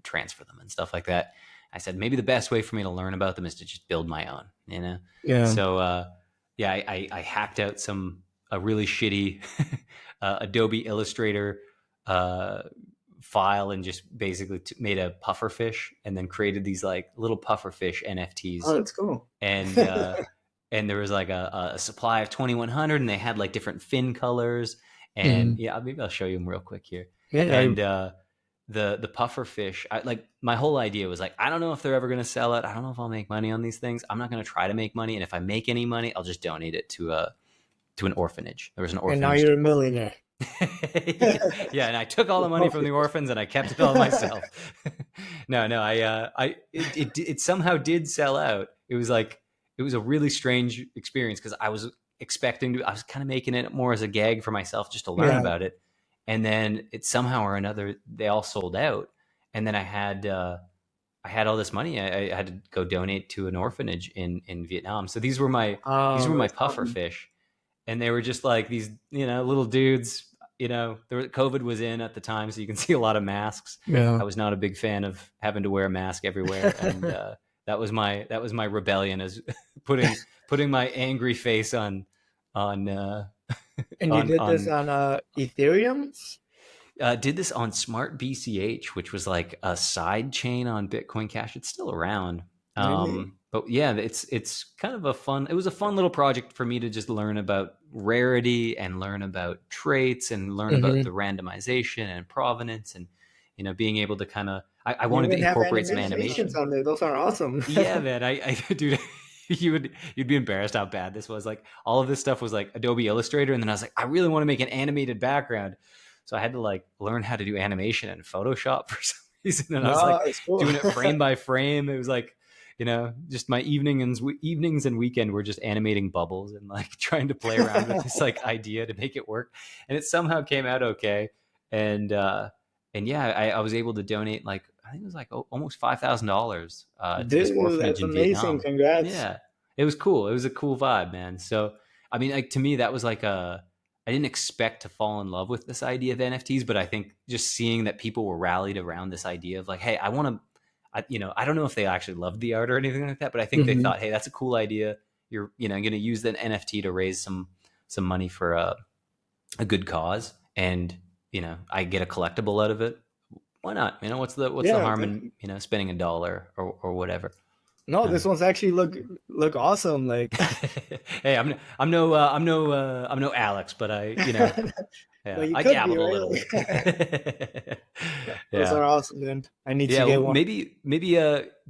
transfer them and stuff like that. I said maybe the best way for me to learn about them is to just build my own. Yeah. So yeah, I hacked out a really shitty Adobe Illustrator uh, file and just basically made a puffer fish and then created these like little puffer fish Oh, NFTs. that's cool. And and there was like a supply of 2100 and they had like different fin colors. And Hmm. yeah, maybe I'll show you them real quick here. Yeah. And the puffer fish, like my whole idea was like, I don't know if they're ever going to sell it. I don't know if I'll make money on these things. I'm not going to try to make money, and if I make any money, I'll just donate it to an orphanage. There was an And now orphanage. you're a millionaire. Yeah, and I took all the money from the orphans and I kept it all myself. No, it somehow did sell out. It was a really strange experience because I was I was kind of making it more as a gag for myself just to learn Yeah. about it, and then it somehow or another they all sold out, and then I had all this money. I had to go donate to an orphanage in Vietnam. So these Oh, were my that's puffer awesome. fish, and they were just like these little dudes. COVID was in at the time, so you can see a lot of masks. Yeah. I was not a big fan of having to wear a mask everywhere, and that was my rebellion, is putting my angry face on And you did this on on Ethereum? did this on Smart BCH, which was like a side chain on Bitcoin Cash. It's still around. Really? But yeah, it's kind of it was a fun little project for me to just learn about rarity and learn about traits and learn about Hmm. the randomization and provenance and being able to kind of I You wanted to even have incorporate some animations animation. on there. Those are awesome. Yeah, man. Dude, you'd be embarrassed how bad this was. Like all of this stuff was like Adobe Illustrator, and then I was like, I really want to make an animated background, so I had to like learn how to do animation in Photoshop for some reason, and I was No, like it's cool. doing it frame by frame. It was like, just my evenings and weekend were just animating bubbles and like trying to play around with this like idea to make it work, and it somehow came out okay. And yeah, I was able to donate like I think it was like almost $5,000 to this Dude, orphanage that's in amazing. Vietnam. Congrats. Yeah, it was cool. It was a cool vibe, man. So I mean, like to me, that was like I didn't expect to fall in love with this idea of NFTs, but I think just seeing that people were rallied around this idea of like, hey, I want to, I don't know if they actually loved the art or anything like that, but I think they Hmm. thought, hey, that's a cool idea. You're, going to use that NFT to raise some money for a good cause, and I get a collectible out of it. Why not? What's the Yeah. harm in spending $1 or whatever. No, Uh, this one's actually look awesome. Like, hey, I'm no Alex, but but you I could be, dabbled a right? little bit. Those Yeah. are awesome, man. I need Yeah, to well, get one. maybe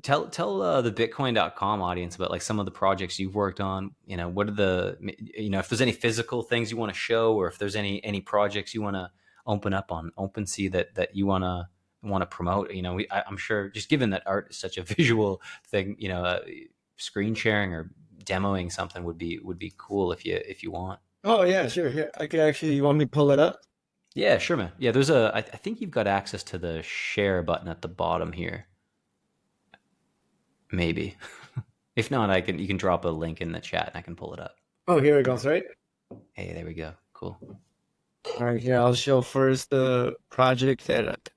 tell the Bitcoin.com audience about like some of the projects you've worked on. What are if there's any physical things you want to show, or if there's any projects you want to open up on OpenSea that you want to promote. I'm sure, just given that art is such a visual thing, screen sharing or demoing something would be cool if you want. Oh yeah, sure. Yeah, I could actually. You want me to pull it up? Yeah, sure, man. Yeah, I think you've got access to the share button at the bottom here. Maybe. If not, you can drop a link in the chat and I can pull it up. Oh, here it goes. Right. Hey, there we go. Cool. All right. Here, I'll show first the project that.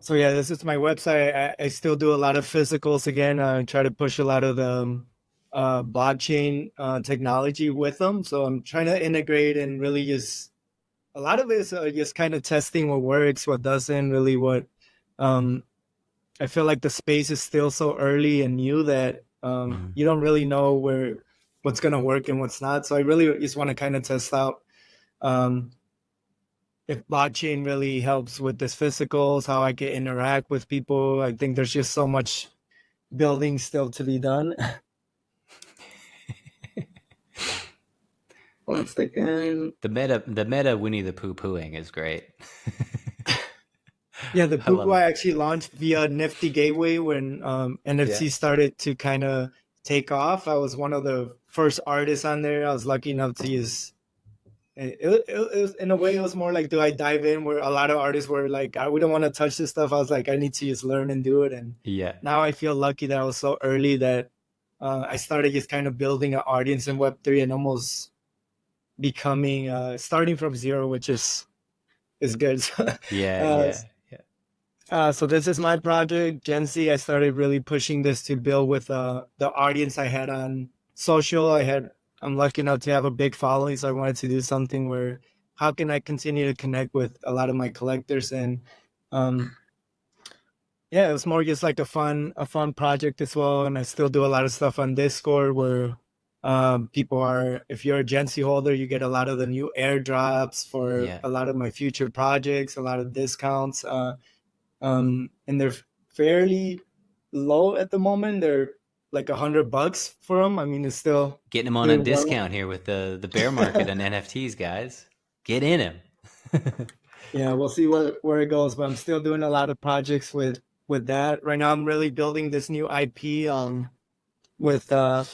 So yeah, this is my website. I still do a lot of physicals again. I try to push a lot of the blockchain technology with them. So I'm trying to integrate and really just a lot of it is just kind of testing what works, what doesn't. Really, what um, I feel like the space is still so early and new that Mhm. you don't really know what's gonna work and what's not. So I really just want to kind of test out. Um, if blockchain really helps with this physicals, how I can interact with people. I think there's just so much building still to be done. Once again. The meta Winnie the Pooh pooing is great. Yeah, the I Puku love I it. actually launched via Nifty Gateway when Yeah. NFC started to kind of take off. I was one of the first artists on there. I was lucky enough to use it was, in a way, it was more like, do I dive in? Where a lot of artists were like, we don't want to touch this stuff. I was like, I need to just learn and do it. And Yeah. now I feel lucky that I was so early that I started just kind of building an audience in Web3 and almost becoming, starting from zero, which is good. Yeah. uh, Yeah. Yeah. so this is my project, Gen Z. I started really pushing this to build with the audience I had on social. I'm lucky enough to have a big following, so I wanted to do something where how can I continue to connect with a lot of my collectors and um, yeah, it was more just like a fun project as well. And I still do a lot of stuff on Discord where people are, if you're a Gen Z holder, you get a lot of the new airdrops for Yeah. a lot of my future projects, a lot of discounts. And they're fairly low at the moment. They're like $100 for them. I mean, it's still Getting them on a doing well. discount here with the bear market and NFTs, guys. Get in him. Yeah, we'll see where it goes. But I'm still doing a lot of projects with that right now. I'm really building this new IP with that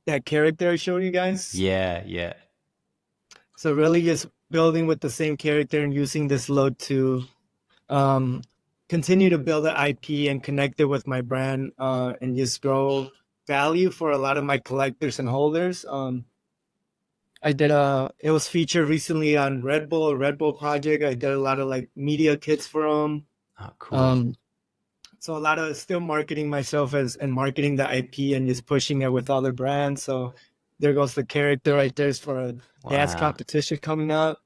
that character I showed you guys. Yeah. Yeah. So really just building with the same character and using this load to um, continue to build the IP and connect it with my brand and just grow value for a lot of my collectors and holders. It was featured recently on Red Bull project. I did a lot of like media kits for them. Oh, cool. Um, so a lot of still marketing myself as and marketing the IP and just pushing it with other brands. So there goes the character right there's for a dance Wow. competition coming up.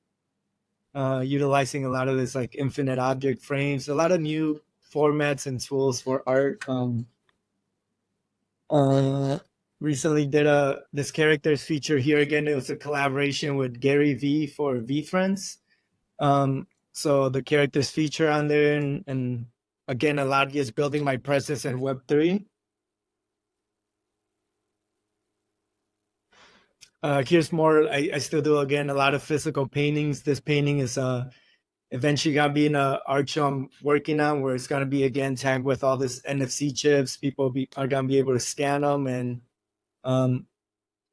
Utilizing a lot of this like infinite object frames, a lot of new formats and tools for art. Uh, Recently did a this characters feature here again. It was a collaboration with Gary V for V Friends. So the characters feature on there, and again, a lot of just building my presence in Web3. Here's more. I still do again a lot of physical paintings. This painting is eventually gonna be in a art show I'm working on where it's gonna be again tagged with all this NFC chips. Are gonna be able to scan them. And um,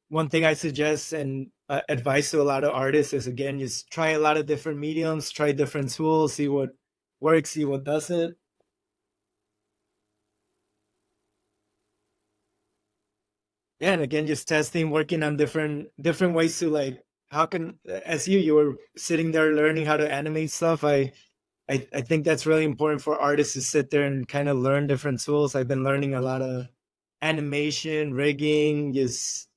one thing I suggest and advice to a lot of artists is again just try a lot of different mediums, try different tools, see what works, see what doesn't. Yeah, and again just testing, working on different ways to like how can as you were sitting there learning how to animate stuff. I think that's really important for artists to sit there and kind of learn different tools. I've been learning a lot of animation, rigging, just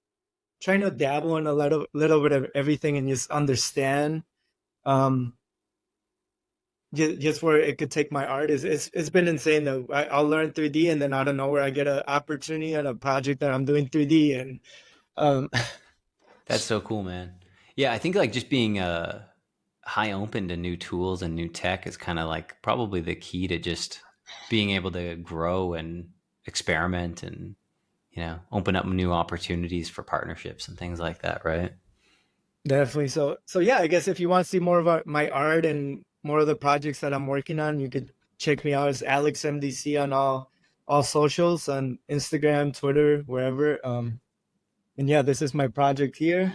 trying to dabble in a little bit of everything and just understand um just where it could take my art is it's been insane though. I'll learn 3D and then out of nowhere I get an opportunity on a project that I'm doing 3D and um That's so cool, man. Yeah, I think like just being high open to new tools and new tech is kind of like probably the key to just being able to grow and experiment and open up new opportunities for partnerships and things like that, right? definitely. So yeah, I guess if you want to see more of my art and more of the projects that I'm working on, you could check me out as Alex MDC on all socials on Instagram, Twitter, wherever. And yeah, this is my project here.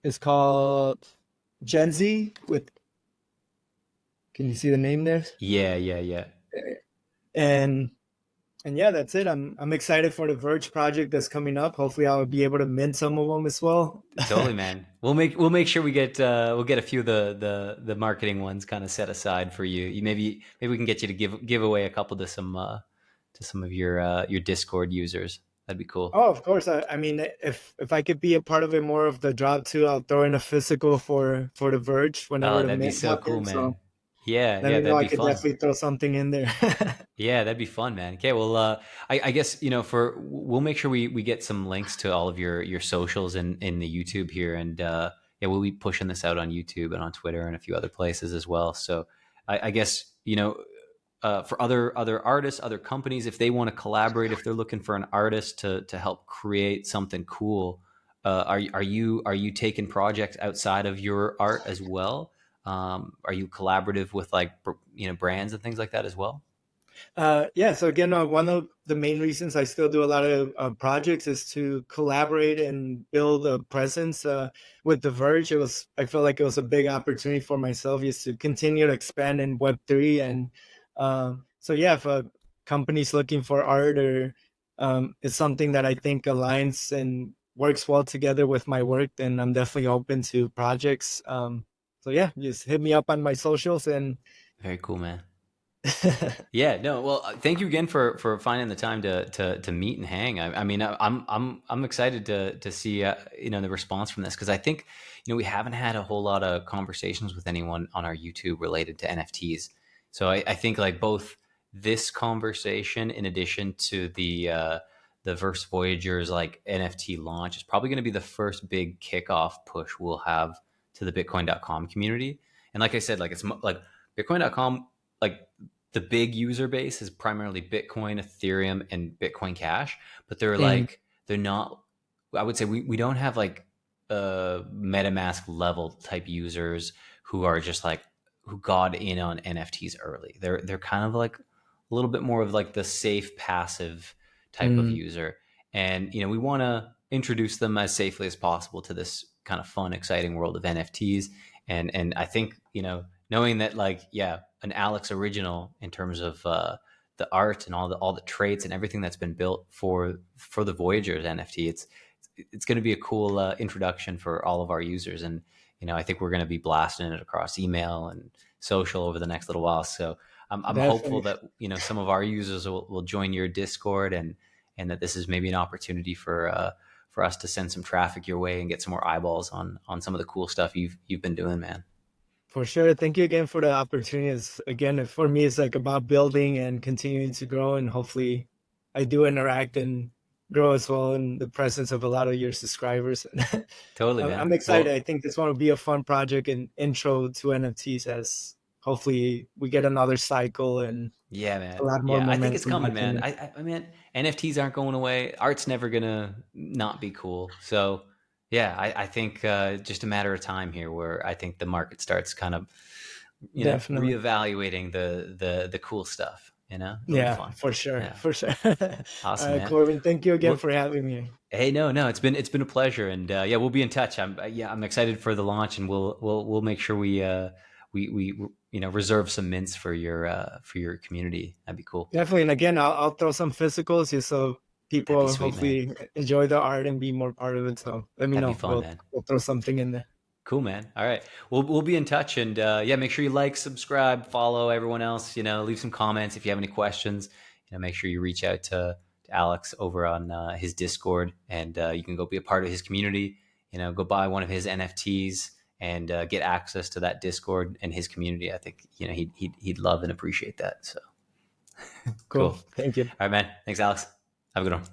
It's called Gen Z with, can you see the name there? Yeah, yeah, yeah. And and yeah, that's it. I'm excited for the Verge project that's coming up. Hopefully I'll be able to mint some of them as well. Totally, man. We'll make sure we'll get a few of the marketing ones kind of set aside for you. Maybe we can get you to give away a couple to some of your Discord users. That'd be cool. Oh, of course. I mean, if I could be a part of it more of the drop too, I'll throw in a physical for the Verge whenever Oh, the that'd be mint so cool, happens. So man. Yeah, Let yeah, me know. that'd I be could fun. definitely throw something in there. Yeah, that'd be fun, man. Okay, well, I guess for we'll make sure we get some links to all of your socials in the YouTube here, and yeah, we'll be pushing this out on YouTube and on Twitter and a few other places as well. So I guess for other artists, other companies, if they want to collaborate, if they're looking for an artist to help create something cool, are you taking projects outside of your art as well? Are you collaborative with like brands and things like that as well? Yeah, so again, one of the main reasons I still do a lot of projects is to collaborate and build a presence with The Verge. I felt like it was a big opportunity for myself is to continue to expand in Web3. And so, yeah, if a company's looking for art or it's something that I think aligns and works well together with my work, then I'm definitely open to projects. So, yeah, just hit me up on my socials and Very cool, man. Yeah, no. Well, thank you again for finding the time to meet and hang. I mean, I'm excited to see the response from this because I think we haven't had a whole lot of conversations with anyone on our YouTube related to NFTs. So I think like both this conversation in addition to the Verse Voyagers like NFT launch is probably going to be the first big kickoff push we'll have to the Bitcoin.com community. And like I said, like like Bitcoin.com, like the big user base is primarily Bitcoin, Ethereum, and Bitcoin Cash, but mm, they're not. I would say we don't have like MetaMask level type users who are just like who got in on NFTs early. They're kind of like a little bit more of like the safe passive type of mm, user, and we want to introduce them as safely as possible to this kind of fun, exciting world of NFTs. And I think knowing that like yeah an Alex original in terms of the art and all the traits and everything that's been built for the Voyagers NFT. It's going to be a cool introduction for all of our users, and I think we're going to be blasting it across email and social over the next little while. So I'm hopeful definitely. that some of our users will join your Discord, and that this is maybe an opportunity for us to send some traffic your way and get some more eyeballs on some of the cool stuff you've been doing, man. For sure. Thank you again for the opportunities. Again, for me, it's like about building and continuing to grow, and hopefully, I do interact and grow as well in the presence of a lot of your subscribers. Totally, I'm man. excited. Well, I think this one will be a fun project and intro to NFTs as hopefully we get another cycle and yeah, a man. lot more Yeah, I think it's momentum coming, back in man. it. I mean, NFTs aren't going away. Art's never gonna not be cool. So, yeah, I think just a matter of time here, where I think the market starts kind of, Definitely. reevaluating the cool stuff. It'll be Yeah, fun. for sure. Yeah, For sure. All awesome, right, man. Corbin, thank you again Well, for having me. hey, no, it's been a pleasure, and yeah, we'll be in touch. I'm excited for the launch, and we'll make sure we reserve some mints for your community. That'd be cool. Definitely. And again, I'll throw some physicals just so That'd be people sweet, man. hopefully enjoy the art and be more part of it. So let me That'd be know. fun, We'll man. we'll throw something in there. Cool, man. All right, we'll be in touch, and yeah, make sure you like, subscribe, follow everyone else. Leave some comments if you have any questions. Make sure you reach out to Alex over on his Discord, and you can go be a part of his community. Go buy one of his NFTs and get access to that Discord and his community. I think he'd love and appreciate that. So Cool. cool. Thank you. All right, man. Thanks, Alex. Have a good one.